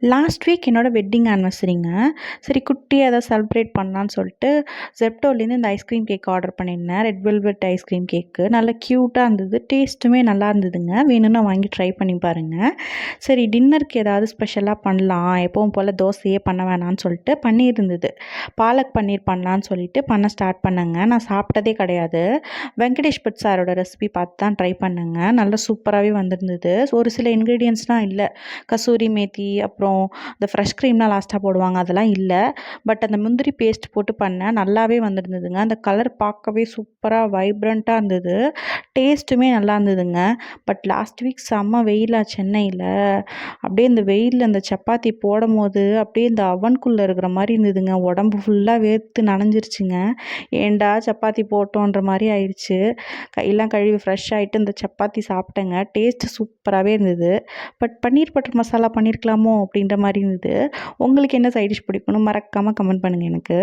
Last week என்னோட wedding ஆனிவர்சரிங்க. சரி குட்டியா ஏதாவது செலிப்ரேட் பண்ணலான்னு சொல்லிட்டு, ஜெப்டோலேருந்து இந்த ஐஸ்கிரீம் கேக் ஆர்டர் பண்ணியிருந்தேன். Red velvet ice cream cake. நல்லா க்யூட்டா இருந்தது. டேஸ்ட்டுமே நல்லா இருந்ததுங்க. வேணும்னா வாங்கி ட்ரை பண்ணி பாருங்க. சரி டின்னருக்கு ஏதாவது ஸ்பெஷலா பண்ணலாம். எப்பவும் போல தோசையே பண்ண வேணான்னு சொல்லிட்டு பன்னீர் இருந்தது. பாலக் பன்னீர் பண்ணலான்னு சொல்லிட்டு பண்ண ஸ்டார்ட் பண்ணேங்க. நான் சாப்பிட்டதே கிடையாது. வெங்கடேஷ் பட் சாரோட ரெசிபி பார்த்து தான் ட்ரை பண்ணேங்க. நல்லா சூப்பராகவே வந்திருந்தது. ஒரு சில இன்க்ரீடியன்ட்ஸ்லாம் இல்ல. கசூரி மேத்தி, அப்புறம் இந்த ஃப்ரெஷ் க்ரீம்லாம் லாஸ்ட்டாக போடுவாங்க, அதெல்லாம் இல்ல. பட் அந்த முந்திரி பேஸ்ட் போட்டு பண்ணேன். நல்லாவே வந்திருந்ததுங்க. அந்த கலர் பார்க்கவே சூப்பரா வைப்ரண்ட்டா இருந்தது. டேஸ்ட்டுமே நல்லா இருந்ததுங்க. பட் லாஸ்ட் வீக் செம்ம வெயிலா சென்னையில. அப்படியே இந்த வெயில்ல அந்த சப்பாத்தி போடும்போது, அப்படியே இந்த அவனுக்குள்ள இருக்கிற மாரி இருந்ததுங்க. உடம்பு ஃபுல்லா வேர்த்து நனைஞ்சிருச்சுங்க. ஏன்டா சப்பாத்தி போட்டோன்ற மாரி ஆயிடுச்சு. கையெல்லாம் கழுவி ஃப்ரெஷ் ஆயிட்டு இந்த சப்பாத்தி சாப்பிட்டேங்க. டேஸ்ட் சூப்பராவே இருந்தது. பட் பன்னீர் பட்டர் மசாலா பண்ணியிருக்கலாமோ அப்படின்ற மாரி இருந்தது. உங்களுக்கு என்ன சைட் டிஷ் பிடிக்கும்னு மறக்காம கமெண்ட் பண்ணுங்க எனக்கு.